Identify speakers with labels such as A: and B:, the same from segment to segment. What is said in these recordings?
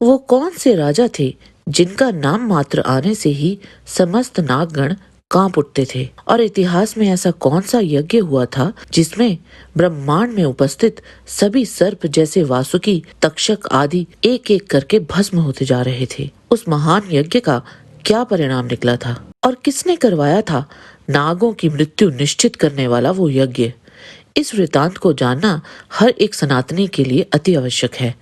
A: वो कौन से राजा थे जिनका नाम मात्र आने से ही समस्त नागगण कांप उठते थे? और इतिहास में ऐसा कौन सा यज्ञ हुआ था जिसमें ब्रह्मांड में उपस्थित सभी सर्प जैसे वासुकी, तक्षक आदि एक एक करके भस्म होते जा रहे थे? उस महान यज्ञ का क्या परिणाम निकला था और किसने करवाया था नागों की मृत्यु निश्चित करने वाला वो यज्ञ? इस वृतांत को जानना हर एक सनातनी के लिए अति आवश्यक है।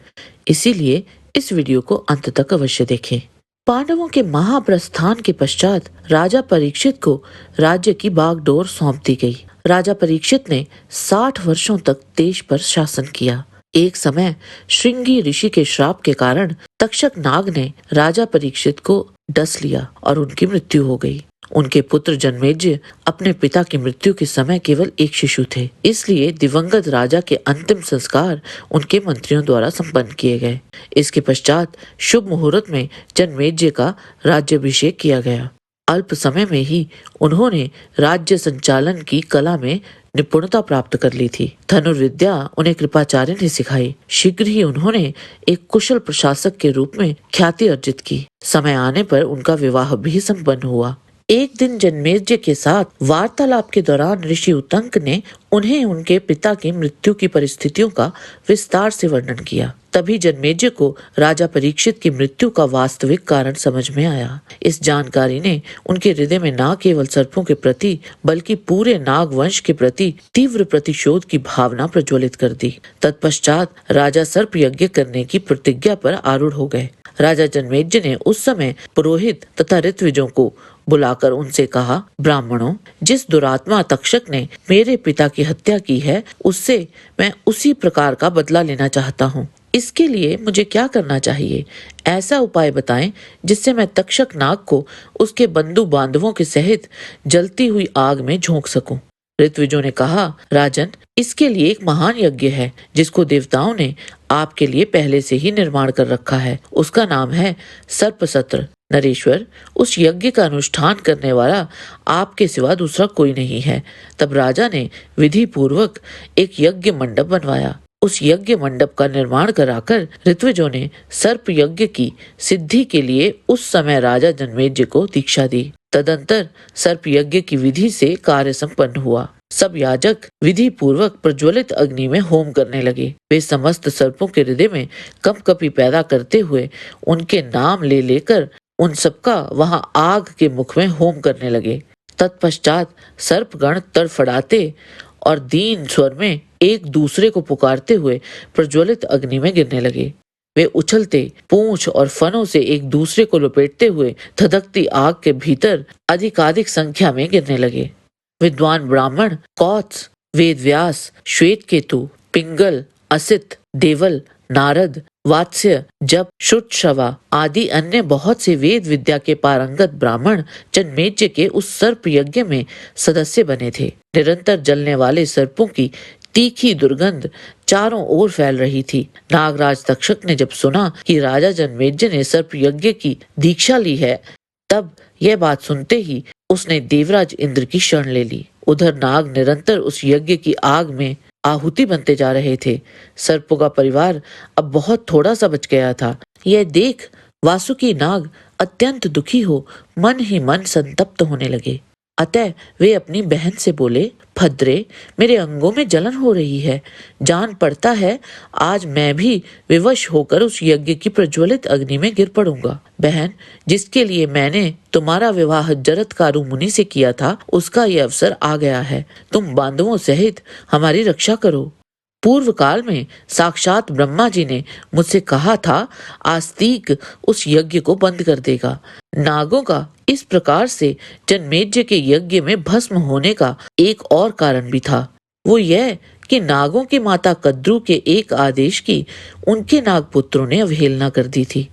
A: इसीलिए इस वीडियो को अंत तक अवश्य देखें। पांडवों के महाप्रस्थान के पश्चात राजा परीक्षित को राज्य की बागडोर सौंप दी गई। राजा परीक्षित ने 60 वर्षों तक देश पर शासन किया। एक समय श्रृंगी ऋषि के श्राप के कारण तक्षक नाग ने राजा परीक्षित को डस लिया और उनकी मृत्यु हो गई। उनके पुत्र जन्मेजय अपने पिता की मृत्यु के समय केवल एक शिशु थे, इसलिए दिवंगत राजा के अंतिम संस्कार उनके मंत्रियों द्वारा संपन्न किए गए। इसके पश्चात शुभ मुहूर्त में जन्मेजय का राज्याभिषेक किया गया। अल्प समय में ही उन्होंने राज्य संचालन की कला में निपुणता प्राप्त कर ली थी। धनुर्विद्या उन्हें कृपाचार्य ने सिखाई। शीघ्र ही उन्होंने एक कुशल प्रशासक के रूप में ख्याति अर्जित की। समय आने पर उनका विवाह भी संपन्न हुआ। एक दिन जन्मेजय के साथ वार्तालाप के दौरान ऋषि उतंक ने उन्हें उनके पिता की मृत्यु की परिस्थितियों का विस्तार से वर्णन किया। तभी जन्मेजय को राजा परीक्षित की मृत्यु का वास्तविक कारण समझ में आया। इस जानकारी ने उनके हृदय में न केवल सर्पों के प्रति बल्कि पूरे नाग वंश के प्रति तीव्र प्रतिशोध की भावना प्रज्वलित कर दी। तत्पश्चात राजा सर्प यज्ञ करने की प्रतिज्ञा पर आरूढ़ हो गए। राजा जन्मेजय ने उस समय पुरोहित तथा ऋत्विजों को बुलाकर उनसे कहा, ब्राह्मणों, जिस दुरात्मा तक्षक ने मेरे पिता की हत्या की है उससे मैं उसी प्रकार का बदला लेना चाहता हूँ। इसके लिए मुझे क्या करना चाहिए? ऐसा उपाय बताएं जिससे मैं तक्षक नाग को उसके बंधु बांधवों के सहित जलती हुई आग में झोंक सकूं। ऋत्विजों ने कहा, राजन, इसके लिए एक महान यज्ञ है जिसको देवताओं ने आपके लिए पहले से ही निर्माण कर रखा है। उसका नाम है सर्प सत्र। नरेश्वर, उस यज्ञ का अनुष्ठान करने वाला आपके सिवा दूसरा कोई नहीं है। तब राजा ने विधि पूर्वक एक यज्ञ मंडप बनवाया। उस यज्ञ मंडप का निर्माण कराकर ऋत्विजों ने सर्प यज्ञ की सिद्धि के लिए उस समय राजा जन्मेजय को दीक्षा दी। तदंतर सर्प यज्ञ की विधि से कार्य संपन्न हुआ। सब याजक विधि पूर्वक प्रज्वलित अग्नि में होम करने लगे। वे समस्त सर्पों के हृदय में कंपकपी पैदा करते हुए उनके नाम ले लेकर उन सबका वहां आग के मुख में होम करने लगे। तत्पश्चात सर्पगण तड़फड़ाते और दीन स्वर में एक दूसरे को पुकारते हुए प्रज्वलित अग्नि में गिरने लगे। वे उछलते पूंछ और फनों से एक दूसरे को लपेटते हुए धधकती आग के भीतर अधिकाधिक संख्या में गिरने लगे। विद्वान ब्राह्मण कौत्स, वेदव्यास, श्वेतकेतु, पिंगल, असित, देवल, नारद, वात्स्य, जप, शुट्शवा आदि अन्य बहुत से वेद विद्या के पारंगत ब्राह्मण जन्मेजय के उस सर्प यज्ञ में सदस्य बने थे। निरंतर जलने वाले सर्पों की तीखी दुर्गंध चारों ओर फैल रही थी। नागराज तक्षक ने जब सुना कि राजा जन्मेजय ने सर्प यज्ञ की दीक्षा ली है, तब यह बात सुनते ही उसने देवराज इंद्र की शरण ले ली। उधर नाग निरंतर उस यज्ञ की आग में आहुति बनते जा रहे थे। सर्पों का परिवार अब बहुत थोड़ा सा बच गया था। यह देख वासुकी नाग अत्यंत दुखी हो मन ही मन संतप्त होने लगे। अतः वे अपनी बहन से बोले, भद्रे, मेरे अंगों में जलन हो रही है। जान पड़ता है आज मैं भी विवश होकर उस यज्ञ की प्रज्वलित अग्नि में गिर पड़ूंगा। बहन, जिसके लिए मैंने तुम्हारा विवाह जरत्कारु मुनि से किया था, उसका यह अवसर आ गया है। तुम बांधवों सहित हमारी रक्षा करो। पूर्व काल में साक्षात ब्रह्मा जी ने मुझसे कहा था, आस्तिक उस यज्ञ को बंद कर देगा। नागों का इस प्रकार से जन्मेजय के यज्ञ में भस्म होने का एक और कारण भी था। वो यह कि नागों की माता कद्रु के एक आदेश की उनके नागपुत्रों ने अवहेलना कर दी थी,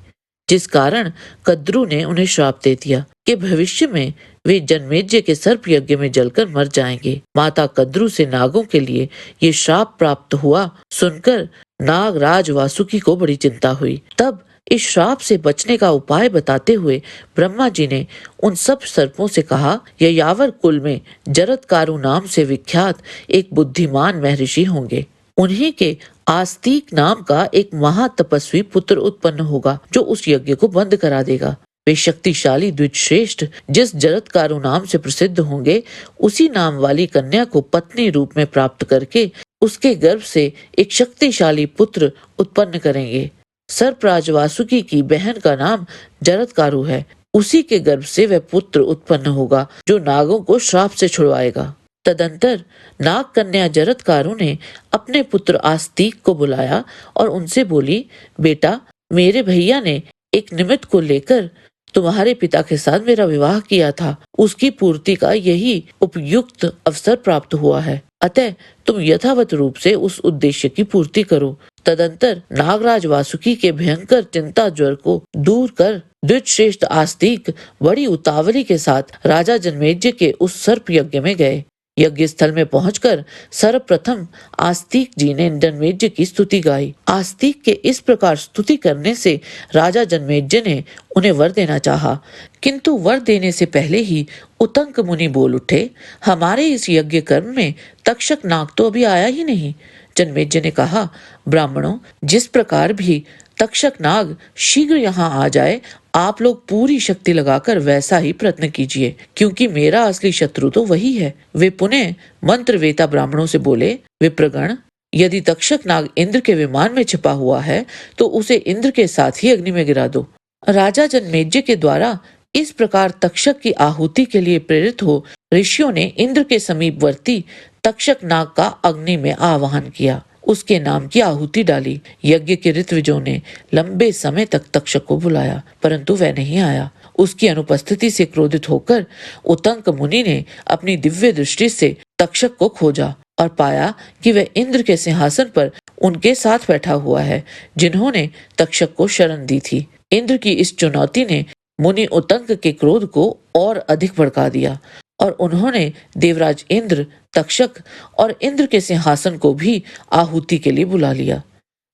A: जिस कारण कद्रु ने उन्हें श्राप दे दिया कि भविष्य में वे जन्मेजय के सर्प यज्ञ में जलकर मर जाएंगे। माता कद्रु से नागों के लिए ये श्राप प्राप्त हुआ सुनकर नागराज वासुकी को बड़ी चिंता हुई। तब इस श्राप से बचने का उपाय बताते हुए ब्रह्मा जी ने उन सब सर्पों से कहा, ययावर कुल में जरत्कारु नाम से विख्यात एक बुद्धिमान महर्षि होंगे। उन्हीं के आस्तिक नाम का एक महातपस्वी पुत्र उत्पन्न होगा जो उस यज्ञ को बंद करा देगा। वे शक्तिशाली द्विजश्रेष्ठ जिस जरत्कारु नाम से प्रसिद्ध होंगे, उसी नाम वाली कन्या को पत्नी रूप में प्राप्त करके उसके गर्भ से एक शक्तिशाली पुत्र उत्पन्न करेंगे। सर्पराज वासुकी की बहन का नाम जरत्कारु है। उसी के गर्भ से वह पुत्र उत्पन्न होगा जो नागों को श्राप से छुड़वाएगा। तदंतर नाग कन्या जरत्कारु ने अपने पुत्र आस्तिक को बुलाया और उनसे बोली, बेटा, मेरे भैया ने एक निमित्त को लेकर तुम्हारे पिता के साथ मेरा विवाह किया था। उसकी पूर्ति का यही उपयुक्त अवसर प्राप्त हुआ है। अतः तुम यथावत रूप से उस उद्देश्य की पूर्ति करो। तदंतर नागराज वासुकी के भयंकर चिंता ज्वर को दूर कर द्विजश्रेष्ठ आस्तिक बड़ी उतावली के साथ राजा जन्मेजय के उस सर्प यज्ञ में गए। यज्ञ स्थल में पहुंचकर सर्वप्रथम आस्तिक जी ने जन्मेजय की स्तुति गाई। आस्तिक के इस प्रकार स्तुति करने से राजा जन्मेजय ने उन्हें वर देना चाहा, किंतु वर देने से पहले ही उतंक मुनि बोल उठे, हमारे इस यज्ञ कर्म में तक्षक नाग तो अभी आया ही नहीं। जन्मेजय ने कहा, ब्राह्मणों, जिस प्रकार भी तक्षक नाग शीघ्र यहाँ आ जाए, आप लोग पूरी शक्ति लगाकर वैसा ही प्रयत्न कीजिए, क्योंकि मेरा असली शत्रु तो वही है। वे पुनः मंत्रवेता ब्राह्मणों से बोले, विप्रगण, यदि तक्षक नाग इंद्र के विमान में छिपा हुआ है तो उसे इंद्र के साथ ही अग्नि में गिरा दो। राजा जन्मेजय के द्वारा इस प्रकार तक्षक की आहुति के लिए प्रेरित हो ऋषियों ने इंद्र के समीपवर्ती तक्षक नाग का अग्नि में आवाहन किया। उसके नाम की आहुति डाली। यज्ञ के ऋत्विजों ने लंबे समय तक तक्षक को बुलाया, परंतु वह नहीं आया। उसकी अनुपस्थिति से क्रोधित होकर उतंक मुनि ने अपनी दिव्य दृष्टि से तक्षक को खोजा और पाया कि वह इंद्र के सिंहासन पर उनके साथ बैठा हुआ है, जिन्होंने तक्षक को शरण दी थी। इंद्र की इस चुनौती ने मुनि उतंक के क्रोध को और अधिक भड़का दिया और उन्होंने देवराज इंद्र, तक्षक और इंद्र के सिंहासन को भी आहुति के लिए बुला लिया,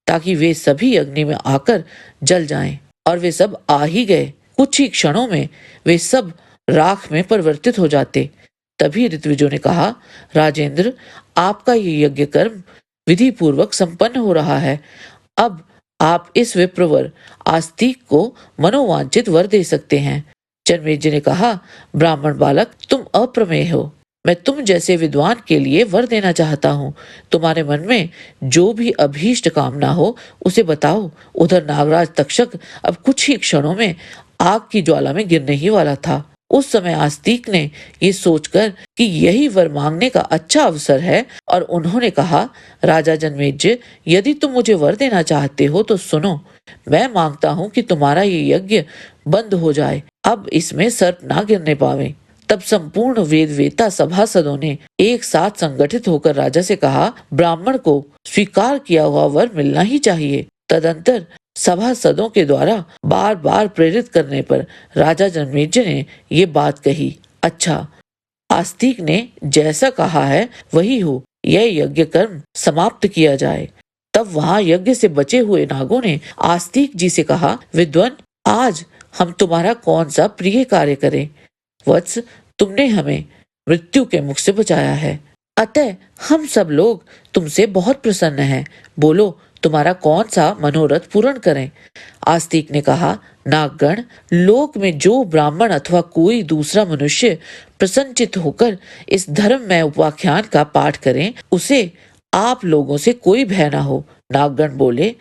A: ताकि वे सभी अग्नि में आकर जल जाएं। और वे सब आ ही गए। कुछ ही क्षणों में वे सब राख में परिवर्तित हो जाते। तभी ऋत्विजों ने कहा, राजेंद्र, आपका ये यज्ञ कर्म विधि पूर्वक संपन्न हो रहा है। अब आप इस विप्रवर आस्तिक को मनोवांछित वर दे सकते हैं। जन्मेजय ने कहा, ब्राह्मण बालक, तुम अप्रमेय हो। मैं तुम जैसे विद्वान के लिए वर देना चाहता हूँ। तुम्हारे मन में जो भी अभीष्ट कामना हो उसे बताओ। उधर नागराज तक्षक अब कुछ ही क्षणों में आग की ज्वाला में गिरने ही वाला था। उस समय आस्तिक ने ये सोचकर कि यही वर मांगने का अच्छा अवसर है और उन्होंने कहा, राजा जन्मेजय, यदि तुम मुझे वर देना चाहते हो तो सुनो। मैं मांगता हूँ कि तुम्हारा ये यज्ञ बंद हो जाए, अब इसमें सर्प ना गिरने पावे। तब संपूर्ण वेद वेता सभासदों ने एक साथ संगठित होकर राजा से कहा, ब्राह्मण को स्वीकार किया हुआ वर मिलना ही चाहिए। तदंतर सभासदों के द्वारा बार बार प्रेरित करने पर राजा जन्मेजय ने ये बात कही, अच्छा, आस्तिक ने जैसा कहा है वही हो, यह यज्ञ कर्म समाप्त किया जाए। तब वहां यज्ञ से बचे हुए नागों ने आस्तिक जी से कहा, विद्वान, आज हम तुम्हारा कौन सा प्रिय कार्य करें? वत्स, तुमने हमें मृत्यु के मुख से बचाया है, अतः हम सब लोग तुमसे बहुत प्रसन्न हैं। बोलो, तुम्हारा कौन सा मनोरथ पूर्ण करें? आस्तिक ने कहा, नागगण, लोक में जो ब्राह्मण अथवा कोई दूसरा मनुष्य प्रसन्नचित होकर इस धर्ममय उपाख्यान का पाठ करें, उसे आप लोगों से कोई भय ना हो। नागगण बोले,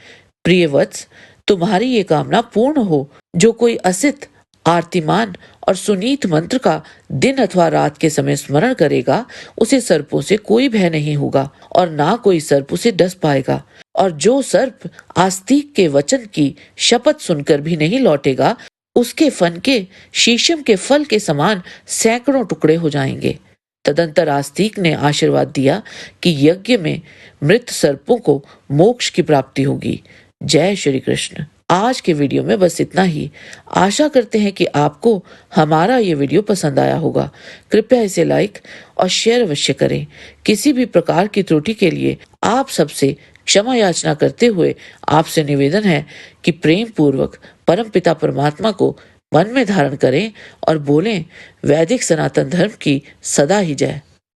A: प्रियवत्स, तुम्हारी ये कामना पूर्ण हो। जो कोई असित, आर्तिमान और सुनीत मंत्र का दिन अथवा रात के समय स्मरण करेगा, उसे सर्पों से कोई भय नहीं होगा और ना कोई सर्प उसे डस पाएगा। और जो सर्प आस्तिक के वचन की शपथ सुनकर भी नहीं लौटेगा, उसके फन के शीशम के फल के समान सैकड़ों टुकड़े हो जाएंगे। तदंतर आस्तिक ने आशीर्वाद दिया कि यज्ञ में मृत सर्पों को मोक्ष की प्राप्ति होगी। जय श्री कृष्ण। आज के वीडियो में बस इतना ही। आशा करते हैं कि आपको हमारा ये वीडियो पसंद आया होगा। कृपया इसे लाइक और शेयर अवश्य करें। किसी भी प्रकार की त्रुटि के लिए आप सबसे क्षमा याचना करते हुए आपसे निवेदन है कि प्रेम पूर्वक परमपिता परमात्मा को मन में धारण करें और बोलें, वैदिक सनातन धर्म की सदा ही जय।